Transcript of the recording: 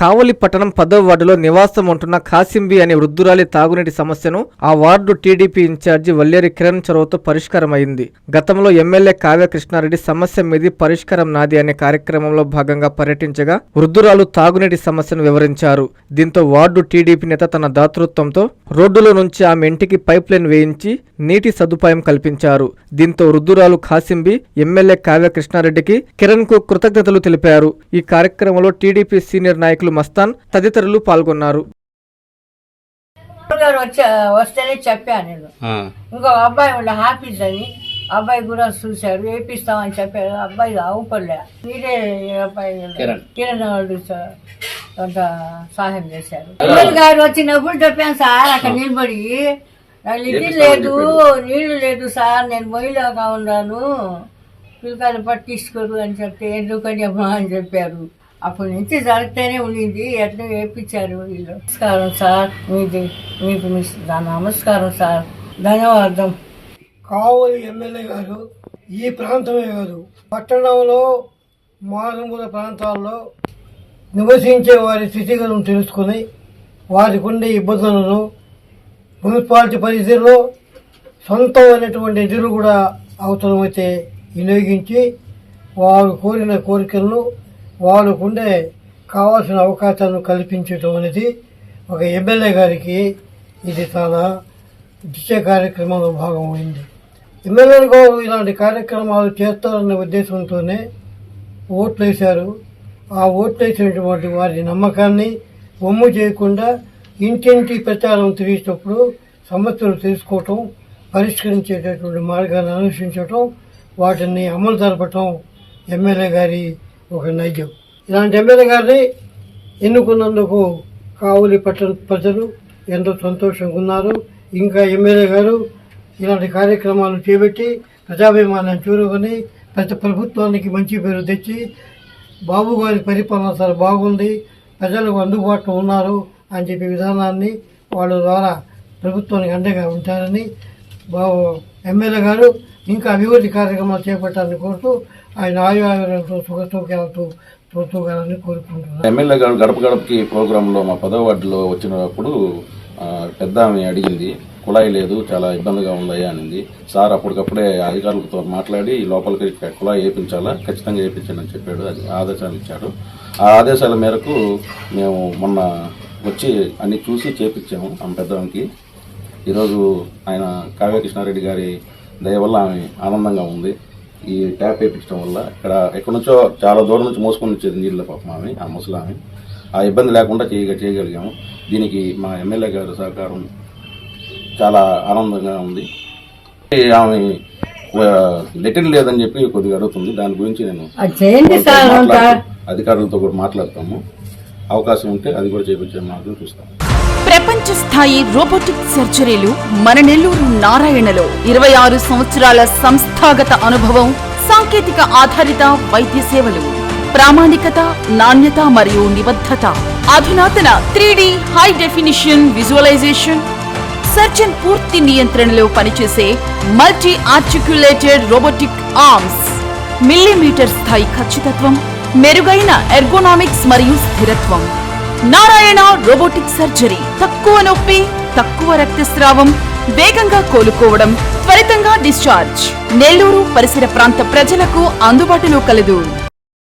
కావలి పట్టణం 10వ వార్డులో నివాసం ఉంటున్న కాసింబి అనే వృద్ధురాలి తాగునీటి సమస్యను ఆ వార్డు టీడీపీ ఇన్ఛార్జి వల్లేరి కిరణ్ చొరవతో పరిష్కారమైంది. గతంలో ఎమ్మెల్యే కావ్య కృష్ణారెడ్డి సమస్య మీది పరిష్కారం నాది అనే కార్యక్రమంలో భాగంగా పర్యటించగా వృద్ధురాలు తాగునీటి సమస్యను వివరించారు. దీంతో వార్డు టీడీపీ నేత తన దాతృత్వంతో రోడ్డులో నుంచి ఆమె ఇంటికి పైప్ లైన్ వేయించి నీటి సదుపాయం కల్పించారు. దీంతో వృద్ధురాలు కాసింబి ఎమ్మెల్యే కావ్య కృష్ణారెడ్డికి కిరణ్ కు కృతజ్ఞతలు తెలిపారు. ఈ కార్యక్రమంలో టీడీపీ సీనియర్ నాయకులు మస్తాన్ తదితరులు పాల్గొన్నారు. వస్తేనే చెప్పాను నేను. ఇంకో అబ్బాయి ఉండే హాఫీజ్ అని అబ్బాయి కూడా చూశారు, వేపిస్తామని చెప్పారు. అబ్బాయి అవుపడలే, మీరే అబ్బాయి కిరణ్ వాళ్ళు అంత సహాయం చేశారు. ఎమ్మెల్యే గారు వచ్చినప్పుడు చెప్పాను సార్, అక్కడ నిలబడి నాకు నీళ్లు లేదు సార్, నేను మొయ్యలాగా ఉన్నాను, పిల్లకాయలు పట్టించుకోరు అని చెప్తే ఎందుకని అమ్మా అని చెప్పారు. అప్పటి నుంచి జరుగుతూనే ఉండింది, ఎట్లా వేయించారు వీళ్ళు. నమస్కారం సార్, మీకు నమస్కారం సార్, ధన్యవాదం. కావలి ఎమ్మెల్యే గారు ఈ ప్రాంతమే కాదు, పట్టణంలో మారుమూల ప్రాంతాల్లో నివసించే వారి స్థితిగతులను తెలుసుకుని వారికి ఉండే ఇబ్బందులను మున్సిపాలిటీ పరిధిలో సొంతమైనటువంటి నిధులు కూడా అవసరమైతే వినియోగించి వారు కోరిన కోరికలను వాళ్ళకుండే కావాల్సిన అవకాశాలను కల్పించడం అనేది ఒక ఎమ్మెల్యే గారికి ఇది చాలా దిశ కార్యక్రమంలో భాగమైంది. ఎమ్మెల్యే గారు ఇలాంటి కార్యక్రమాలు చేస్తారన్న ఉద్దేశంతోనే ఓట్లు వేశారు. ఆ ఓట్లు వేసినటువంటి వారి నమ్మకాన్ని వమ్ము చేయకుండా ఇంటింటి ప్రచారం తిరిగేటప్పుడు సమస్యలు తెలుసుకోవటం, పరిష్కరించేటటువంటి మార్గాన్ని అన్వేషించటం, వాటిని అమలు జరపటం ఎమ్మెల్యే గారి ఒక నైజం. ఇలాంటి ఎమ్మెల్యే గారిని ఎన్నుకున్నందుకు కావలి పట్టణ ప్రజలు ఎంతో సంతోషంగా ఉన్నారు. ఇంకా ఎమ్మెల్యే గారు ఇలాంటి కార్యక్రమాలు చేపట్టి ప్రజాభిమానాన్ని చూరుకొని ప్రతి ప్రభుత్వానికి మంచి పేరు తెచ్చి బాబు గారి పరిపాలన చాలా బాగుంది, ప్రజలకు అందుబాటులో ఉన్నారు అని చెప్పే విధానాన్ని వాళ్ళ ద్వారా ప్రభుత్వానికి అండగా ఉంటారని ఎమ్మెల్యే గారు ఇంకా అభివృద్ధి కార్యక్రమాలు చేపట్టాలని కోరుతూ ఆయన ఆయుర్వేదంతో సుఖసౌఖ్యాలతో తోడుగాలని కోరుకుంటున్నారు. ఎమ్మెల్యే గారు గడప గడపకి ప్రోగ్రాంలో మా 10వ వార్డులో వచ్చినప్పుడు పెద్ద ఆమె అడిగింది, కుళాయి లేదు, చాలా ఇబ్బందిగా ఉందయ్యా అనింది. సార్ అప్పటికప్పుడే అధికారులతో మాట్లాడి లోపలికి కుళాయి వేయించాలా, ఖచ్చితంగా వేయించండి అని చెప్పాడు. అది ఆదేశాలు ఇచ్చాడు. ఆ ఆదేశాల మేరకు మేము మొన్న వచ్చి అన్ని చూసి చేపించాము ఆమె పెద్దవానికి. ఈరోజు ఆయన కావ్య కృష్ణారెడ్డి గారి దయ వల్ల ఆమె ఆనందంగా ఉంది. ఈ ట్యాప్ వేయించడం వల్ల ఇక్కడ ఎక్కడి నుంచో చాలా దూరం నుంచి మోసుకొని వచ్చేది నీళ్ళ పాపం ఆమె, ఆ ముసలామె. ఆ ఇబ్బంది లేకుండా చేయగలిగాము. దీనికి మా ఎమ్మెల్యే గారి సహకారం చాలా ఆనందంగా ఉంది. ఆమె లెటర్ లేదని చెప్పి కొద్దిగా అడుగుతుంది. దాని గురించి నేను అధికారులతో కూడా మాట్లాడతాము. అవకాశం ఉంటే అది కూడా చేయించే మార్గం చూస్తాము. ప్రపంచ స్థాయి రోబోటిక్ సర్జరీలు మన నెల్లూరు నారాయణలో 26 సంవత్సరాల సంస్థాగత అనుభవం, సాంకేతిక ఆధారిత వైద్య సేవలు, ప్రామాణికత, నాణ్యత మరియు నిబద్ధత, అధునాతన 3D high definition visualisation, surgeon పూర్తి నియంత్రణలో పనిచేసే multi articulated robotic arms, millimetre స్థాయి ఖచ్చితత్వం, మెరుగైన ఎర్గోనామిక్స్ మరియు స్థిరత్వం. నారాయణ రోబోటిక్ సర్జరీ, తక్కువ నొప్పి, తక్కువ రక్తస్రావం, వేగంగా కోలుకోవడం, త్వరితంగా డిశ్చార్జ్. నెల్లూరు పరిసర ప్రాంత ప్రజలకు అందుబాటులో కలదు.